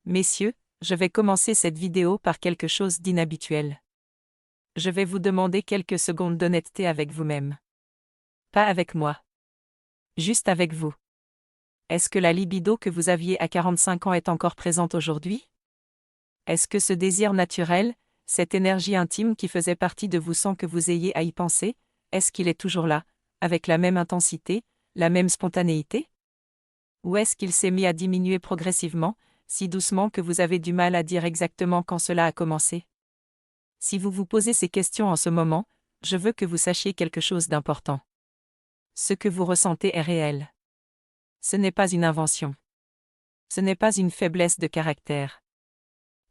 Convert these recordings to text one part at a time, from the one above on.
Messieurs, je vais commencer cette vidéo par quelque chose d'inhabituel. Je vais vous demander quelques secondes d'honnêteté avec vous-même. Pas avec moi. Juste avec vous. Est-ce que la libido que vous aviez à 45 ans est encore présente aujourd'hui? Est-ce que ce désir naturel, cette énergie intime qui faisait partie de vous sans que vous ayez à y penser, est-ce qu'il est toujours là, avec la même intensité, la même spontanéité? Ou est-ce qu'il s'est mis à diminuer progressivement, si doucement que vous avez du mal à dire exactement quand cela a commencé? Si vous vous posez ces questions en ce moment, je veux que vous sachiez quelque chose d'important. Ce que vous ressentez est réel. Ce n'est pas une invention. Ce n'est pas une faiblesse de caractère.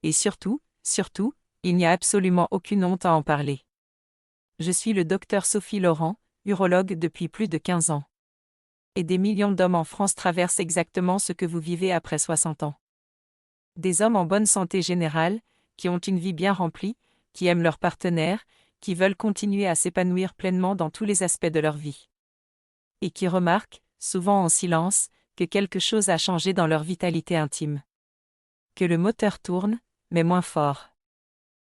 Et surtout, il n'y a absolument aucune honte à en parler. Je suis le docteur Sophie Laurent, urologue depuis plus de 15 ans. Et des millions d'hommes en France traversent exactement ce que vous vivez après 60 ans. Des hommes en bonne santé générale, qui ont une vie bien remplie, qui aiment leur partenaire, qui veulent continuer à s'épanouir pleinement dans tous les aspects de leur vie. Et qui remarquent, souvent en silence, que quelque chose a changé dans leur vitalité intime. Que le moteur tourne, mais moins fort.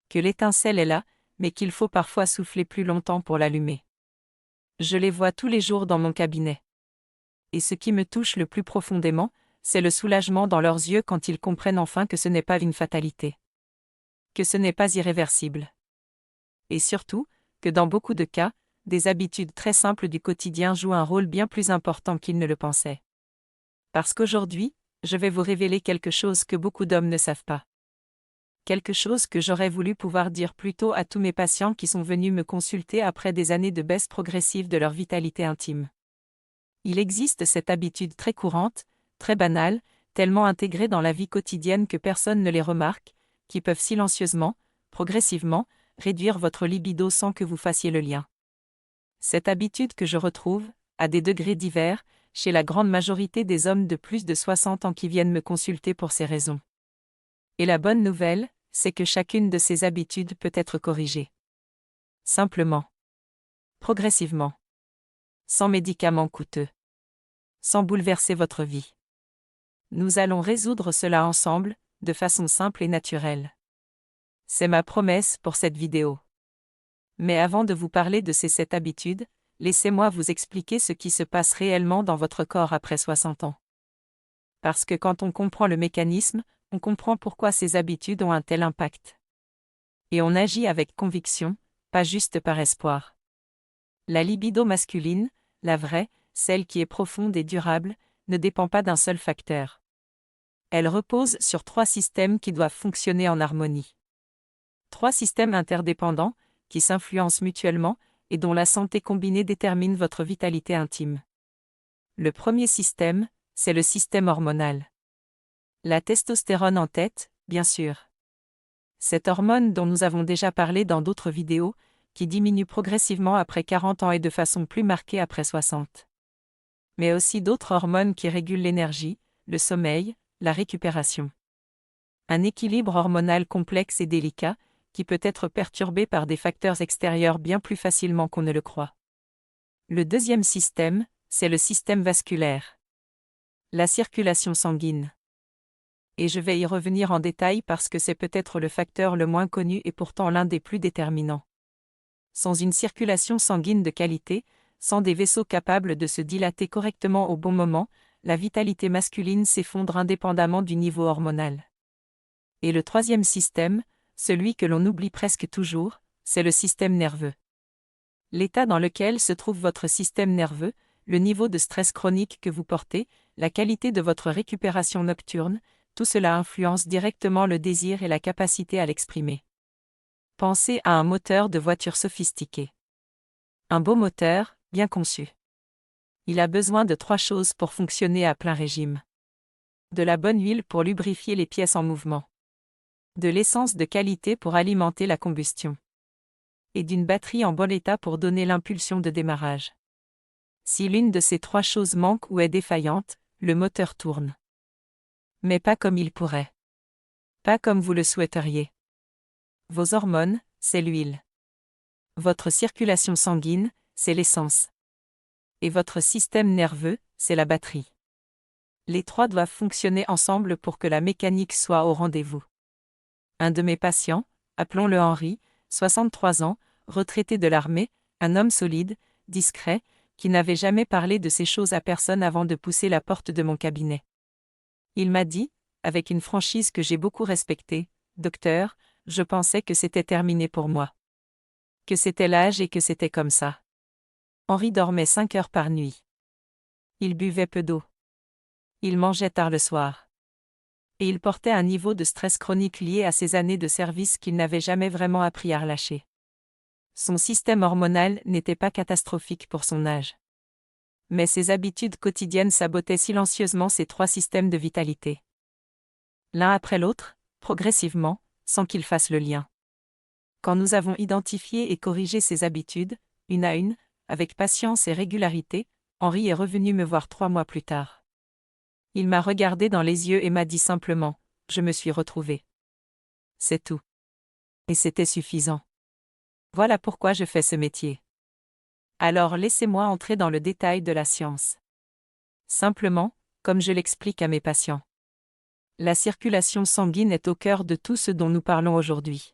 Que l'étincelle est là, mais qu'il faut parfois souffler plus longtemps pour l'allumer. Je les vois tous les jours dans mon cabinet. Et ce qui me touche le plus profondément, c'est le soulagement dans leurs yeux quand ils comprennent enfin que ce n'est pas une fatalité. Que ce n'est pas irréversible. Et surtout, que dans beaucoup de cas, des habitudes très simples du quotidien jouent un rôle bien plus important qu'ils ne le pensaient. Parce qu'aujourd'hui, je vais vous révéler quelque chose que beaucoup d'hommes ne savent pas. Quelque chose que j'aurais voulu pouvoir dire plus tôt à tous mes patients qui sont venus me consulter après des années de baisse progressive de leur vitalité intime. Il existe cette habitude très courante, très banale, tellement intégrée dans la vie quotidienne que personne ne les remarque, qui peuvent silencieusement, progressivement, réduire votre libido sans que vous fassiez le lien. Cette habitude que je retrouve, à des degrés divers, chez la grande majorité des hommes de plus de 60 ans qui viennent me consulter pour ces raisons. Et la bonne nouvelle, c'est que chacune de ces habitudes peut être corrigée. Simplement. Progressivement. Sans médicaments coûteux. Sans bouleverser votre vie. Nous allons résoudre cela ensemble, de façon simple et naturelle. C'est ma promesse pour cette vidéo. Mais avant de vous parler de ces 7 habitudes, laissez-moi vous expliquer ce qui se passe réellement dans votre corps après 60 ans. Parce que quand on comprend le mécanisme, on comprend pourquoi ces habitudes ont un tel impact. Et on agit avec conviction, pas juste par espoir. La libido masculine, la vraie, celle qui est profonde et durable, ne dépend pas d'un seul facteur. Elle repose sur 3 systèmes qui doivent fonctionner en harmonie. 3 systèmes interdépendants, qui s'influencent mutuellement, et dont la santé combinée détermine votre vitalité intime. Le premier système, c'est le système hormonal. La testostérone en tête, bien sûr. Cette hormone dont nous avons déjà parlé dans d'autres vidéos, qui diminue progressivement après 40 ans et de façon plus marquée après 60. Mais aussi d'autres hormones qui régulent l'énergie, le sommeil, la récupération. Un équilibre hormonal complexe et délicat, qui peut être perturbé par des facteurs extérieurs bien plus facilement qu'on ne le croit. Le deuxième système, c'est le système vasculaire. La circulation sanguine. Et je vais y revenir en détail parce que c'est peut-être le facteur le moins connu et pourtant l'un des plus déterminants. Sans une circulation sanguine de qualité, sans des vaisseaux capables de se dilater correctement au bon moment, la vitalité masculine s'effondre indépendamment du niveau hormonal. Et le troisième système, celui que l'on oublie presque toujours, c'est le système nerveux. L'état dans lequel se trouve votre système nerveux, le niveau de stress chronique que vous portez, la qualité de votre récupération nocturne, tout cela influence directement le désir et la capacité à l'exprimer. Pensez à un moteur de voiture sophistiqué. Un beau moteur, bien conçu. Il a besoin de 3 choses pour fonctionner à plein régime. De la bonne huile pour lubrifier les pièces en mouvement. De l'essence de qualité pour alimenter la combustion. Et d'une batterie en bon état pour donner l'impulsion de démarrage. Si l'une de ces 3 choses manque ou est défaillante, le moteur tourne. Mais pas comme il pourrait. Pas comme vous le souhaiteriez. Vos hormones, c'est l'huile. Votre circulation sanguine, c'est l'essence. Et votre système nerveux, c'est la batterie. Les trois doivent fonctionner ensemble pour que la mécanique soit au rendez-vous. Un de mes patients, appelons-le Henri, 63 ans, retraité de l'armée, un homme solide, discret, qui n'avait jamais parlé de ces choses à personne avant de pousser la porte de mon cabinet. Il m'a dit, avec une franchise que j'ai beaucoup respectée, « Docteur, je pensais que c'était terminé pour moi. Que c'était l'âge et que c'était comme ça. » Henri dormait 5 heures par nuit. Il buvait peu d'eau. Il mangeait tard le soir. Et il portait un niveau de stress chronique lié à ses années de service qu'il n'avait jamais vraiment appris à relâcher. Son système hormonal n'était pas catastrophique pour son âge. Mais ses habitudes quotidiennes sabotaient silencieusement ces trois systèmes de vitalité. L'un après l'autre, progressivement, sans qu'il fasse le lien. Quand nous avons identifié et corrigé ces habitudes, une à une, avec patience et régularité, Henri est revenu me voir 3 mois plus tard. Il m'a regardé dans les yeux et m'a dit simplement « Je me suis retrouvé. » C'est tout. Et c'était suffisant. Voilà pourquoi je fais ce métier. Alors laissez-moi entrer dans le détail de la science. Simplement, comme je l'explique à mes patients. La circulation sanguine est au cœur de tout ce dont nous parlons aujourd'hui.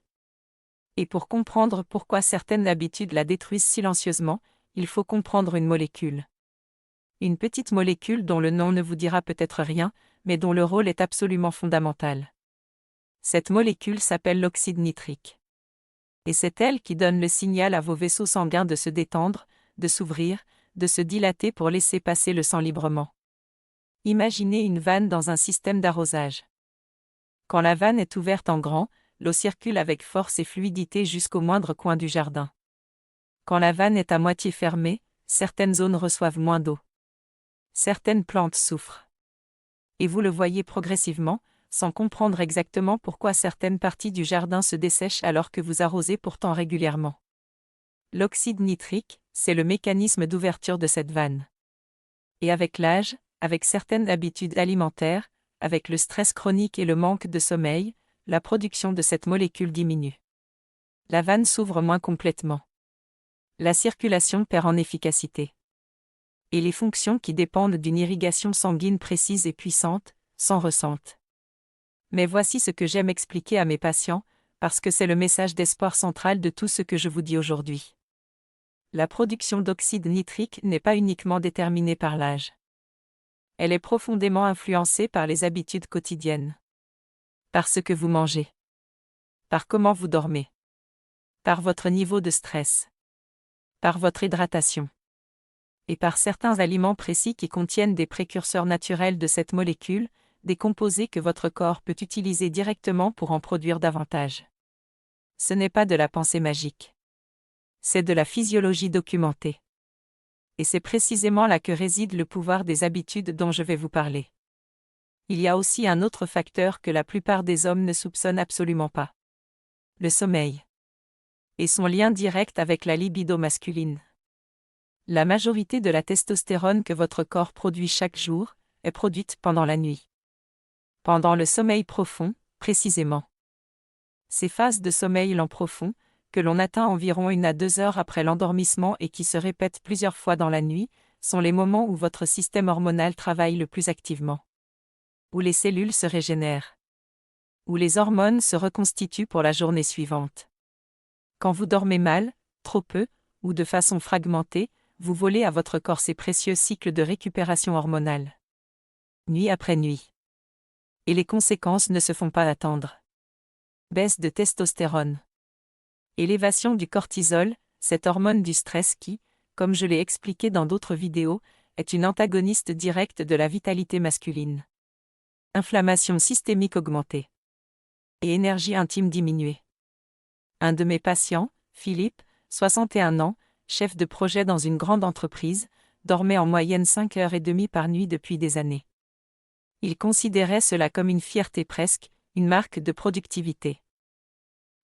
Et pour comprendre pourquoi certaines habitudes la détruisent silencieusement, il faut comprendre une molécule. Une petite molécule dont le nom ne vous dira peut-être rien, mais dont le rôle est absolument fondamental. Cette molécule s'appelle l'oxyde nitrique. Et c'est elle qui donne le signal à vos vaisseaux sanguins de se détendre, de s'ouvrir, de se dilater pour laisser passer le sang librement. Imaginez une vanne dans un système d'arrosage. Quand la vanne est ouverte en grand, l'eau circule avec force et fluidité jusqu'au moindre coin du jardin. Quand la vanne est à moitié fermée, certaines zones reçoivent moins d'eau. Certaines plantes souffrent. Et vous le voyez progressivement, sans comprendre exactement pourquoi certaines parties du jardin se dessèchent alors que vous arrosez pourtant régulièrement. L'oxyde nitrique, c'est le mécanisme d'ouverture de cette vanne. Et avec l'âge, avec certaines habitudes alimentaires, avec le stress chronique et le manque de sommeil, la production de cette molécule diminue. La vanne s'ouvre moins complètement. La circulation perd en efficacité. Et les fonctions qui dépendent d'une irrigation sanguine précise et puissante, s'en ressentent. Mais voici ce que j'aime expliquer à mes patients, parce que c'est le message d'espoir central de tout ce que je vous dis aujourd'hui. La production d'oxyde nitrique n'est pas uniquement déterminée par l'âge. Elle est profondément influencée par les habitudes quotidiennes. Par ce que vous mangez. Par comment vous dormez. Par votre niveau de stress. Par votre hydratation. Et par certains aliments précis qui contiennent des précurseurs naturels de cette molécule, des composés que votre corps peut utiliser directement pour en produire davantage. Ce n'est pas de la pensée magique. C'est de la physiologie documentée. Et c'est précisément là que réside le pouvoir des habitudes dont je vais vous parler. Il y a aussi un autre facteur que la plupart des hommes ne soupçonnent absolument pas. Le sommeil. Et son lien direct avec la libido masculine. La majorité de la testostérone que votre corps produit chaque jour est produite pendant la nuit. Pendant le sommeil profond, précisément. Ces phases de sommeil lent profond, que l'on atteint environ 1 à 2 heures après l'endormissement et qui se répètent plusieurs fois dans la nuit, sont les moments où votre système hormonal travaille le plus activement. Où les cellules se régénèrent. Où les hormones se reconstituent pour la journée suivante. Quand vous dormez mal, trop peu, ou de façon fragmentée, vous volez à votre corps ces précieux cycles de récupération hormonale. Nuit après nuit. Et les conséquences ne se font pas attendre. Baisse de testostérone. Élévation du cortisol, cette hormone du stress qui, comme je l'ai expliqué dans d'autres vidéos, est une antagoniste directe de la vitalité masculine. Inflammation systémique augmentée. Et énergie intime diminuée. Un de mes patients, Philippe, 61 ans, chef de projet dans une grande entreprise, dormait en moyenne 5h30 par nuit depuis des années. Il considérait cela comme une fierté presque, une marque de productivité.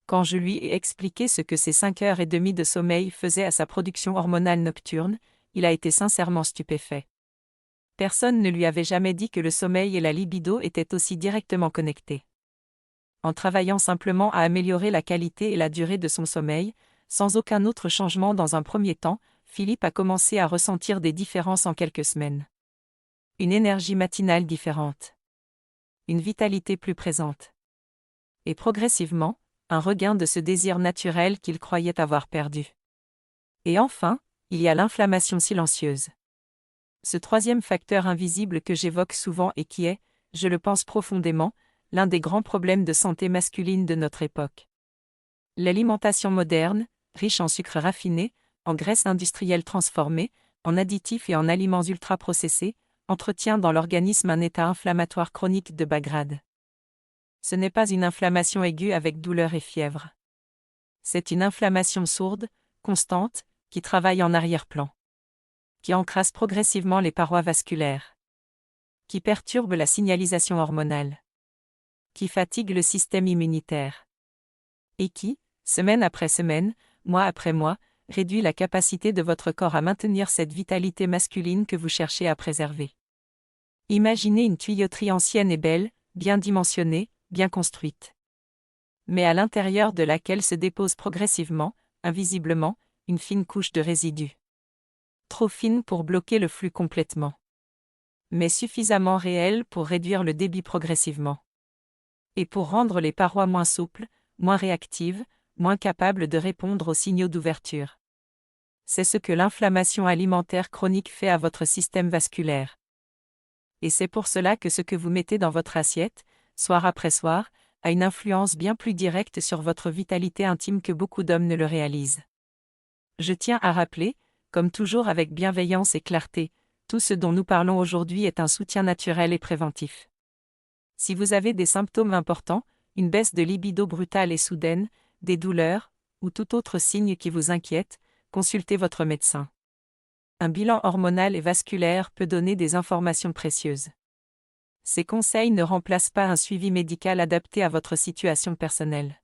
Quand je lui ai expliqué ce que ces 5h30 de sommeil faisaient à sa production hormonale nocturne, il a été sincèrement stupéfait. Personne ne lui avait jamais dit que le sommeil et la libido étaient aussi directement connectés. En travaillant simplement à améliorer la qualité et la durée de son sommeil, sans aucun autre changement dans un premier temps, Philippe a commencé à ressentir des différences en quelques semaines. Une énergie matinale différente. Une vitalité plus présente. Et progressivement, un regain de ce désir naturel qu'il croyait avoir perdu. Et enfin, il y a l'inflammation silencieuse. Ce troisième facteur invisible que j'évoque souvent et qui est, je le pense profondément, l'un des grands problèmes de santé masculine de notre époque. L'alimentation moderne, riche en sucres raffinés, en graisses industrielles transformées, en additifs et en aliments ultra-processés, entretient dans l'organisme un état inflammatoire chronique de bas grade. Ce n'est pas une inflammation aiguë avec douleur et fièvre. C'est une inflammation sourde, constante, qui travaille en arrière-plan. Qui encrasse progressivement les parois vasculaires. Qui perturbe la signalisation hormonale. Qui fatigue le système immunitaire. Et qui, semaine après semaine, mois après mois, réduit la capacité de votre corps à maintenir cette vitalité masculine que vous cherchez à préserver. Imaginez une tuyauterie ancienne et belle, bien dimensionnée, bien construite. Mais à l'intérieur de laquelle se dépose progressivement, invisiblement, une fine couche de résidus. Trop fine pour bloquer le flux complètement. Mais suffisamment réelle pour réduire le débit progressivement. Et pour rendre les parois moins souples, moins réactives, moins capables de répondre aux signaux d'ouverture. C'est ce que l'inflammation alimentaire chronique fait à votre système vasculaire. Et c'est pour cela que ce que vous mettez dans votre assiette, soir après soir, a une influence bien plus directe sur votre vitalité intime que beaucoup d'hommes ne le réalisent. Je tiens à rappeler, comme toujours avec bienveillance et clarté, tout ce dont nous parlons aujourd'hui est un soutien naturel et préventif. Si vous avez des symptômes importants, une baisse de libido brutale et soudaine, des douleurs, ou tout autre signe qui vous inquiète, consultez votre médecin. Un bilan hormonal et vasculaire peut donner des informations précieuses. Ces conseils ne remplacent pas un suivi médical adapté à votre situation personnelle.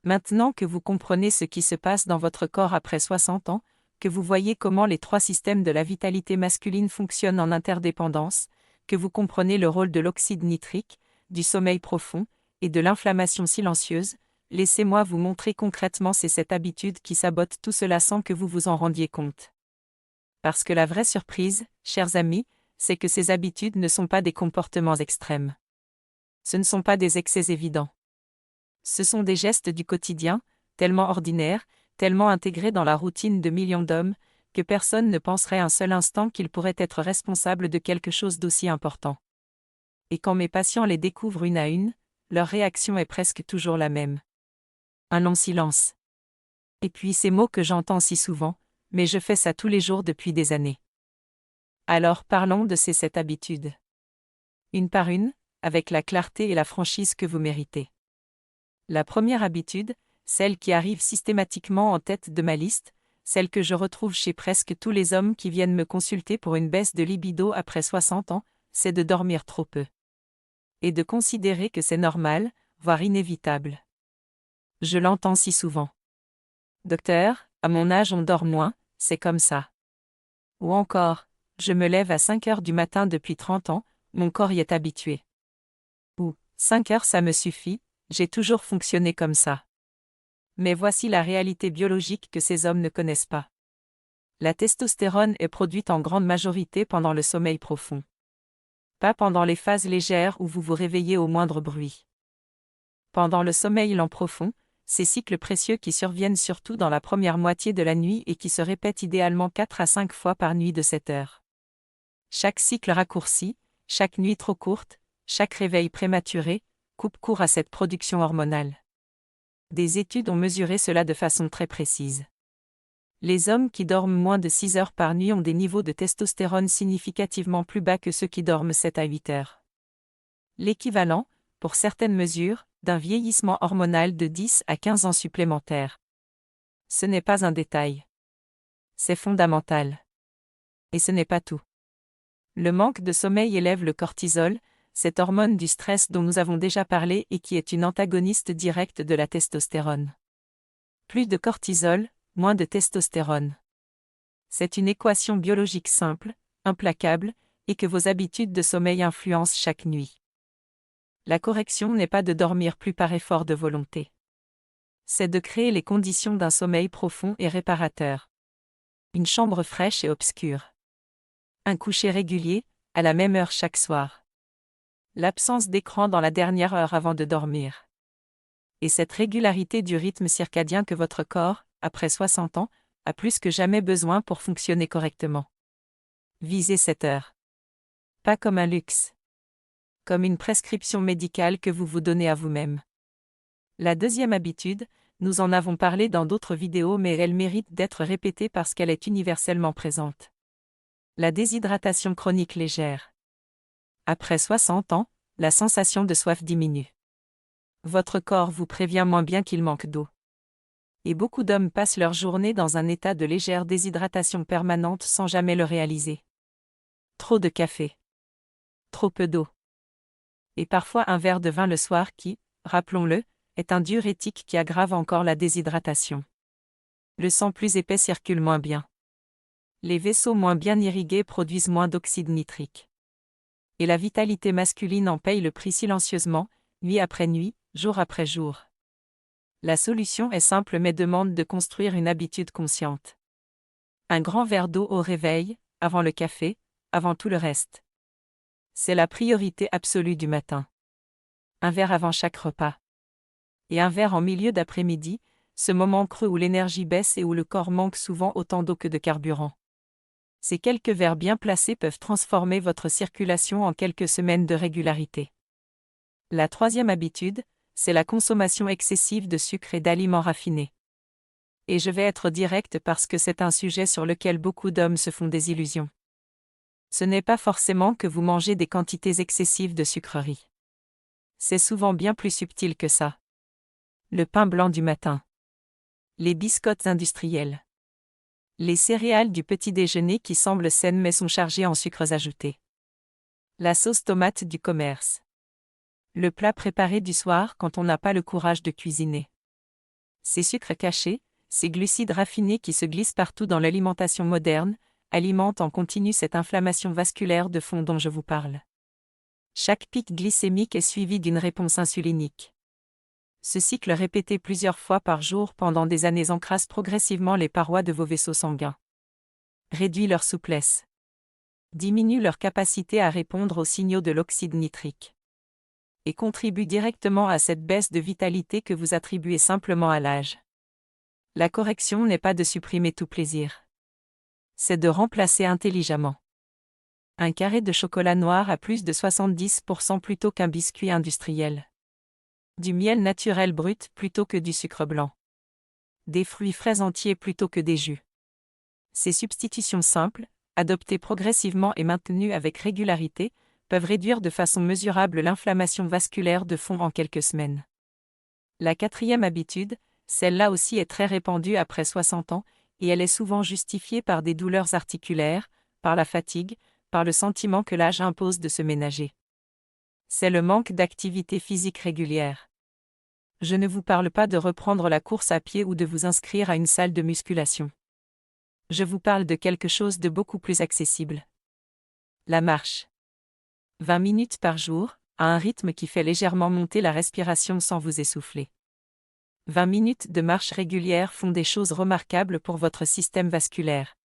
Maintenant que vous comprenez ce qui se passe dans votre corps après 60 ans, que vous voyez comment les trois systèmes de la vitalité masculine fonctionnent en interdépendance, que vous comprenez le rôle de l'oxyde nitrique, du sommeil profond, et de l'inflammation silencieuse, laissez-moi vous montrer concrètement cette habitude qui sabote tout cela sans que vous vous en rendiez compte. Parce que la vraie surprise, chers amis, c'est que ces habitudes ne sont pas des comportements extrêmes. Ce ne sont pas des excès évidents. Ce sont des gestes du quotidien, tellement ordinaires, tellement intégrés dans la routine de millions d'hommes, que personne ne penserait un seul instant qu'ils pourraient être responsables de quelque chose d'aussi important. Et quand mes patients les découvrent une à une, leur réaction est presque toujours la même. Un long silence. Et puis ces mots que j'entends si souvent, mais je fais ça tous les jours depuis des années. Alors parlons de ces 7 habitudes. Une par une, avec la clarté et la franchise que vous méritez. La première habitude, celle qui arrive systématiquement en tête de ma liste, celle que je retrouve chez presque tous les hommes qui viennent me consulter pour une baisse de libido après 60 ans, c'est de dormir trop peu. Et de considérer que c'est normal, voire inévitable. Je l'entends si souvent. Docteur, à mon âge on dort moins, c'est comme ça. Ou encore, je me lève à 5 heures du matin depuis 30 ans, mon corps y est habitué. Ou, 5 heures ça me suffit, j'ai toujours fonctionné comme ça. Mais voici la réalité biologique que ces hommes ne connaissent pas. La testostérone est produite en grande majorité pendant le sommeil profond. Pas pendant les phases légères où vous vous réveillez au moindre bruit. Pendant le sommeil lent profond, ces cycles précieux qui surviennent surtout dans la première moitié de la nuit et qui se répètent idéalement 4 à 5 fois par nuit de 7 heures. Chaque cycle raccourci, chaque nuit trop courte, chaque réveil prématuré, coupe court à cette production hormonale. Des études ont mesuré cela de façon très précise. Les hommes qui dorment moins de 6 heures par nuit ont des niveaux de testostérone significativement plus bas que ceux qui dorment 7 à 8 heures. L'équivalent, pour certaines mesures, d'un vieillissement hormonal de 10 à 15 ans supplémentaires. Ce n'est pas un détail. C'est fondamental. Et ce n'est pas tout. Le manque de sommeil élève le cortisol, cette hormone du stress dont nous avons déjà parlé et qui est une antagoniste directe de la testostérone. Plus de cortisol, moins de testostérone. C'est une équation biologique simple, implacable, et que vos habitudes de sommeil influencent chaque nuit. La correction n'est pas de dormir plus par effort de volonté. C'est de créer les conditions d'un sommeil profond et réparateur. Une chambre fraîche et obscure. Un coucher régulier, À la même heure chaque soir. L'absence d'écran dans la dernière heure avant de dormir. Et cette régularité du rythme circadien que votre corps, après 60 ans, a plus que jamais besoin pour fonctionner correctement. Visez cette heure. Pas comme un luxe. Comme une prescription médicale que vous vous donnez à vous-même. La deuxième habitude, nous en avons parlé dans d'autres vidéos mais elle mérite d'être répétée parce qu'elle est universellement présente. La déshydratation chronique légère. Après 60 ans, la sensation de soif diminue. Votre corps vous prévient moins bien qu'il manque d'eau. Et beaucoup d'hommes passent leur journée dans un état de légère déshydratation permanente sans jamais le réaliser. Trop de café. Trop peu d'eau. Et parfois un verre de vin le soir qui, rappelons-le, est un diurétique qui aggrave encore la déshydratation. Le sang plus épais circule moins bien. Les vaisseaux moins bien irrigués produisent moins d'oxyde nitrique. Et la vitalité masculine en paye le prix silencieusement, nuit après nuit, jour après jour. La solution est simple mais demande de construire une habitude consciente. Un grand verre d'eau au réveil, avant le café, avant tout le reste. C'est la priorité absolue du matin. Un verre avant chaque repas. Et un verre en milieu d'après-midi, ce moment creux où l'énergie baisse et où le corps manque souvent autant d'eau que de carburant. Ces quelques verres bien placés peuvent transformer votre circulation en quelques semaines de régularité. La troisième habitude, c'est la consommation excessive de sucre et d'aliments raffinés. Et je vais être direct parce que c'est un sujet sur lequel beaucoup d'hommes se font des illusions. Ce n'est pas forcément que vous mangez des quantités excessives de sucreries. C'est souvent bien plus subtil que ça. Le pain blanc du matin. Les biscottes industrielles. Les céréales du petit déjeuner qui semblent saines mais sont chargées en sucres ajoutés. La sauce tomate du commerce. Le plat préparé du soir quand on n'a pas le courage de cuisiner. Ces sucres cachés, ces glucides raffinés qui se glissent partout dans l'alimentation moderne, alimentent en continu cette inflammation vasculaire de fond dont je vous parle. Chaque pic glycémique est suivi d'une réponse insulinique. Ce cycle répété plusieurs fois par jour pendant des années encrasse progressivement les parois de vos vaisseaux sanguins. Réduit leur souplesse. Diminue leur capacité à répondre aux signaux de l'oxyde nitrique. Et contribue directement à cette baisse de vitalité que vous attribuez simplement à l'âge. La correction n'est pas de supprimer tout plaisir. C'est de remplacer intelligemment. Un carré de chocolat noir à plus de 70% plutôt qu'un biscuit industriel. Du miel naturel brut plutôt que du sucre blanc. Des fruits frais entiers plutôt que des jus. Ces substitutions simples, adoptées progressivement et maintenues avec régularité, peuvent réduire de façon mesurable l'inflammation vasculaire de fond en quelques semaines. La quatrième habitude, celle-là aussi est très répandue après 60 ans, et elle est souvent justifiée par des douleurs articulaires, par la fatigue, par le sentiment que l'âge impose de se ménager. C'est le manque d'activité physique régulière. Je ne vous parle pas de reprendre la course à pied ou de vous inscrire à une salle de musculation. Je vous parle de quelque chose de beaucoup plus accessible. La marche. 20 minutes par jour, à un rythme qui fait légèrement monter la respiration sans vous essouffler. 20 minutes de marche régulière font des choses remarquables pour votre système vasculaire.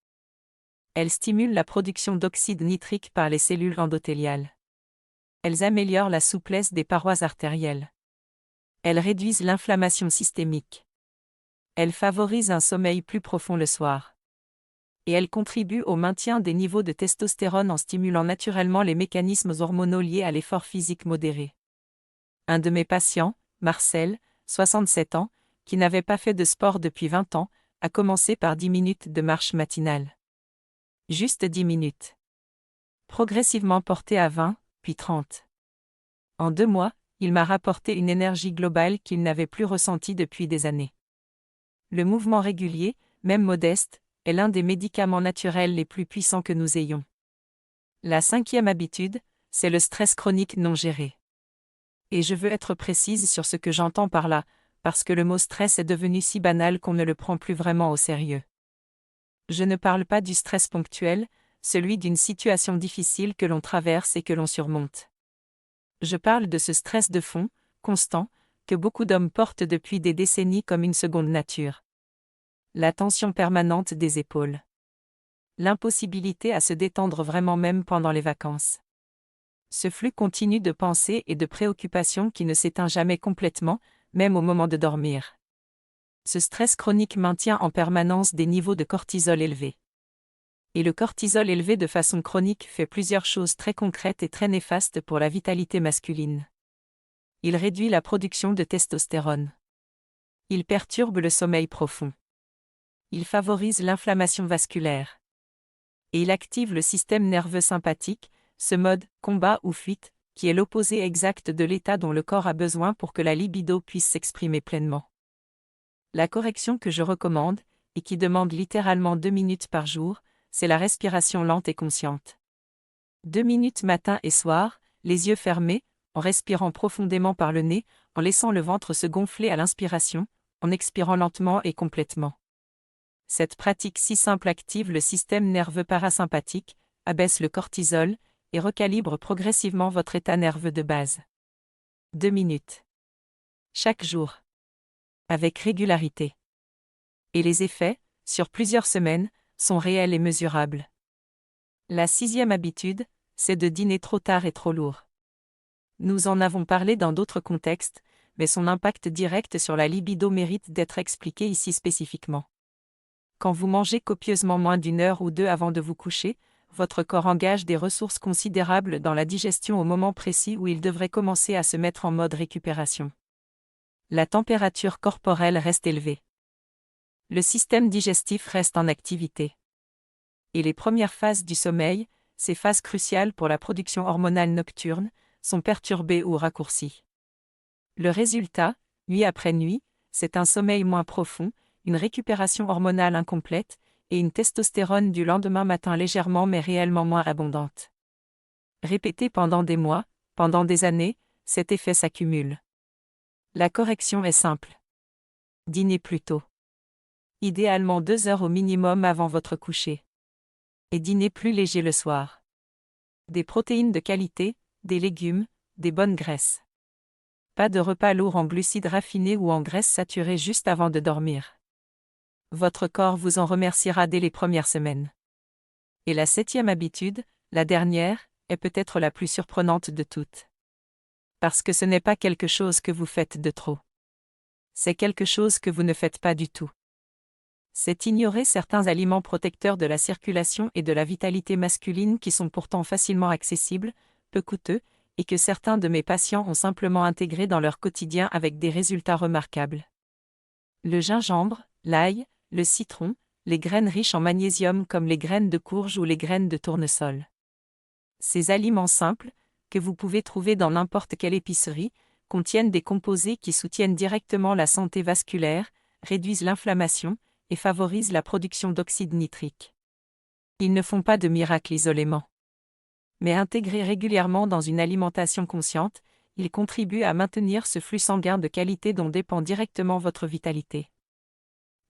Elles stimulent la production d'oxyde nitrique par les cellules endothéliales. Elles améliorent la souplesse des parois artérielles. Elles réduisent l'inflammation systémique. Elles favorisent un sommeil plus profond le soir. Et elles contribuent au maintien des niveaux de testostérone en stimulant naturellement les mécanismes hormonaux liés à l'effort physique modéré. Un de mes patients, Marcel, 67 ans, qui n'avait pas fait de sport depuis 20 ans, a commencé par 10 minutes de marche matinale. Juste 10 minutes. Progressivement porté à 20, puis 30. En 2 mois, il m'a rapporté une énergie globale qu'il n'avait plus ressentie depuis des années. Le mouvement régulier, même modeste, est l'un des médicaments naturels les plus puissants que nous ayons. La cinquième habitude, c'est le stress chronique non géré. Et je veux être précise sur ce que j'entends par là, parce que le mot stress est devenu si banal qu'on ne le prend plus vraiment au sérieux. Je ne parle pas du stress ponctuel, celui d'une situation difficile que l'on traverse et que l'on surmonte. Je parle de ce stress de fond, constant, que beaucoup d'hommes portent depuis des décennies comme une seconde nature. La tension permanente des épaules. L'impossibilité à se détendre vraiment même pendant les vacances. Ce flux continu de pensées et de préoccupations qui ne s'éteint jamais complètement, même au moment de dormir. Ce stress chronique maintient en permanence des niveaux de cortisol élevés. Et le cortisol élevé de façon chronique fait plusieurs choses très concrètes et très néfastes pour la vitalité masculine. Il réduit la production de testostérone. Il perturbe le sommeil profond. Il favorise l'inflammation vasculaire. Et il active le système nerveux sympathique, ce mode combat ou fuite, qui est l'opposé exact de l'état dont le corps a besoin pour que la libido puisse s'exprimer pleinement. La correction que je recommande, et qui demande littéralement 2 minutes par jour, c'est la respiration lente et consciente. 2 minutes matin et soir, les yeux fermés, en respirant profondément par le nez, en laissant le ventre se gonfler à l'inspiration, en expirant lentement et complètement. Cette pratique si simple active le système nerveux parasympathique, abaisse le cortisol, et recalibre progressivement votre état nerveux de base. 2 minutes. Chaque jour. Avec régularité. Et les effets, sur plusieurs semaines, sont réels et mesurables. La 6e habitude, c'est de dîner trop tard et trop lourd. Nous en avons parlé dans d'autres contextes, mais son impact direct sur la libido mérite d'être expliqué ici spécifiquement. Quand vous mangez copieusement moins d'1 heure ou 2 avant de vous coucher, votre corps engage des ressources considérables dans la digestion au moment précis où il devrait commencer à se mettre en mode récupération. La température corporelle reste élevée. Le système digestif reste en activité. Et les premières phases du sommeil, ces phases cruciales pour la production hormonale nocturne, sont perturbées ou raccourcies. Le résultat, nuit après nuit, c'est un sommeil moins profond, une récupération hormonale incomplète, et une testostérone du lendemain matin légèrement mais réellement moins abondante. Répété pendant des mois, pendant des années, cet effet s'accumule. La correction est simple. Dînez plus tôt. Idéalement 2 heures au minimum avant votre coucher. Et dînez plus léger le soir. Des protéines de qualité, des légumes, des bonnes graisses. Pas de repas lourds en glucides raffinés ou en graisses saturées juste avant de dormir. Votre corps vous en remerciera dès les premières semaines. Et la 7e habitude, la dernière, est peut-être la plus surprenante de toutes. Parce que ce n'est pas quelque chose que vous faites de trop. C'est quelque chose que vous ne faites pas du tout. C'est ignorer certains aliments protecteurs de la circulation et de la vitalité masculine qui sont pourtant facilement accessibles, peu coûteux, et que certains de mes patients ont simplement intégrés dans leur quotidien avec des résultats remarquables. Le gingembre, l'ail, le citron, les graines riches en magnésium comme les graines de courge ou les graines de tournesol. Ces aliments simples, que vous pouvez trouver dans n'importe quelle épicerie, contiennent des composés qui soutiennent directement la santé vasculaire, réduisent l'inflammation, et favorisent la production d'oxyde nitrique. Ils ne font pas de miracle isolément. Mais intégrés régulièrement dans une alimentation consciente, ils contribuent à maintenir ce flux sanguin de qualité dont dépend directement votre vitalité.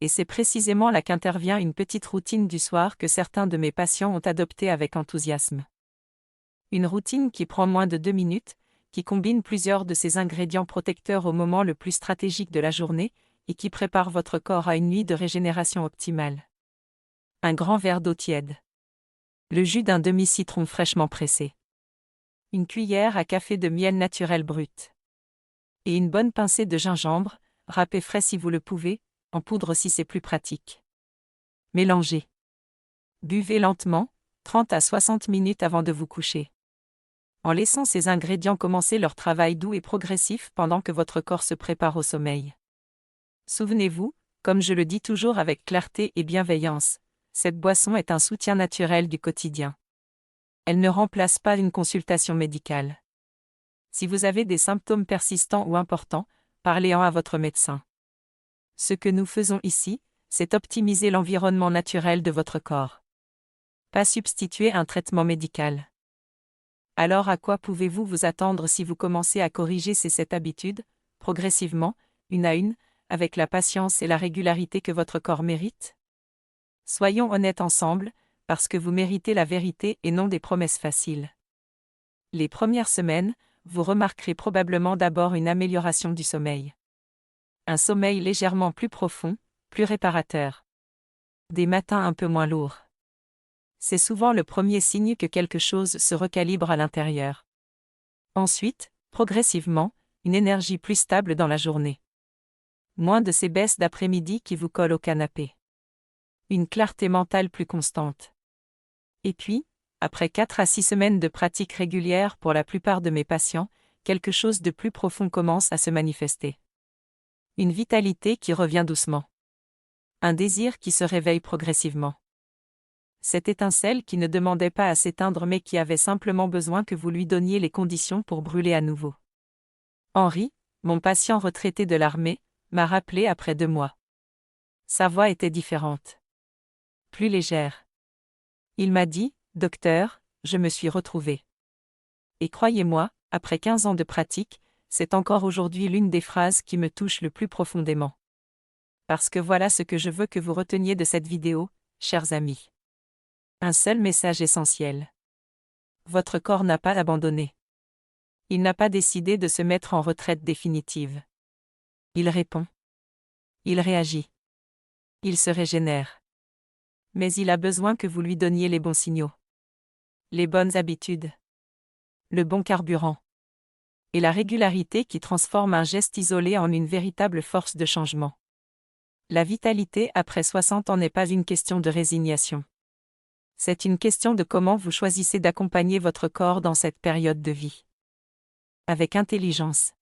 Et c'est précisément là qu'intervient une petite routine du soir que certains de mes patients ont adoptée avec enthousiasme. Une routine qui prend moins de 2 minutes, qui combine plusieurs de ces ingrédients protecteurs au moment le plus stratégique de la journée, et qui prépare votre corps à une nuit de régénération optimale. Un grand verre d'eau tiède. Le jus d'un demi-citron fraîchement pressé. Une cuillère à café de miel naturel brut. Et une bonne pincée de gingembre, râpé frais si vous le pouvez, en poudre si c'est plus pratique. Mélangez. Buvez lentement, 30 à 60 minutes avant de vous coucher. En laissant ces ingrédients commencer leur travail doux et progressif pendant que votre corps se prépare au sommeil. Souvenez-vous, comme je le dis toujours avec clarté et bienveillance, cette boisson est un soutien naturel du quotidien. Elle ne remplace pas une consultation médicale. Si vous avez des symptômes persistants ou importants, parlez-en à votre médecin. Ce que nous faisons ici, c'est optimiser l'environnement naturel de votre corps. Pas substituer un traitement médical. Alors à quoi pouvez-vous vous attendre si vous commencez à corriger ces 7 habitudes, progressivement, une à une, avec la patience et la régularité que votre corps mérite? Soyons honnêtes ensemble, parce que vous méritez la vérité et non des promesses faciles. Les premières semaines, vous remarquerez probablement d'abord une amélioration du sommeil. Un sommeil légèrement plus profond, plus réparateur. Des matins un peu moins lourds. C'est souvent le premier signe que quelque chose se recalibre à l'intérieur. Ensuite, progressivement, une énergie plus stable dans la journée. Moins de ces baisses d'après-midi qui vous collent au canapé. Une clarté mentale plus constante. Et puis, après 4 à 6 semaines de pratique régulière pour la plupart de mes patients, quelque chose de plus profond commence à se manifester. Une vitalité qui revient doucement. Un désir qui se réveille progressivement. Cette étincelle qui ne demandait pas à s'éteindre mais qui avait simplement besoin que vous lui donniez les conditions pour brûler à nouveau. Henri, mon patient retraité de l'armée, m'a rappelé après 2 mois. Sa voix était différente. Plus légère. Il m'a dit, « Docteur, je me suis retrouvé. » Et croyez-moi, après 15 ans de pratique, c'est encore aujourd'hui l'une des phrases qui me touche le plus profondément. Parce que voilà ce que je veux que vous reteniez de cette vidéo, chers amis. Un seul message essentiel. Votre corps n'a pas abandonné. Il n'a pas décidé de se mettre en retraite définitive. Il répond. Il réagit. Il se régénère. Mais il a besoin que vous lui donniez les bons signaux. Les bonnes habitudes. Le bon carburant. Et la régularité qui transforme un geste isolé en une véritable force de changement. La vitalité après 60 ans n'est pas une question de résignation. C'est une question de comment vous choisissez d'accompagner votre corps dans cette période de vie. Avec intelligence.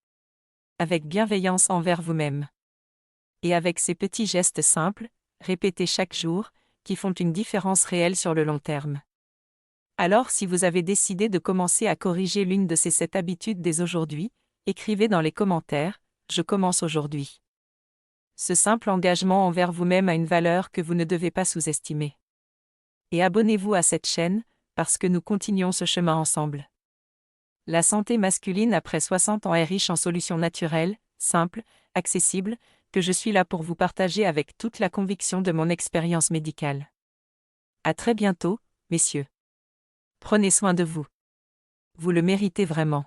Avec bienveillance envers vous-même. Et avec ces petits gestes simples, répétés chaque jour, qui font une différence réelle sur le long terme. Alors si vous avez décidé de commencer à corriger l'une de ces 7 habitudes dès aujourd'hui, écrivez dans les commentaires « Je commence aujourd'hui ». Ce simple engagement envers vous-même a une valeur que vous ne devez pas sous-estimer. Et abonnez-vous à cette chaîne, parce que nous continuons ce chemin ensemble. La santé masculine après 60 ans est riche en solutions naturelles, simples, accessibles, que je suis là pour vous partager avec toute la conviction de mon expérience médicale. À très bientôt, messieurs. Prenez soin de vous. Vous le méritez vraiment.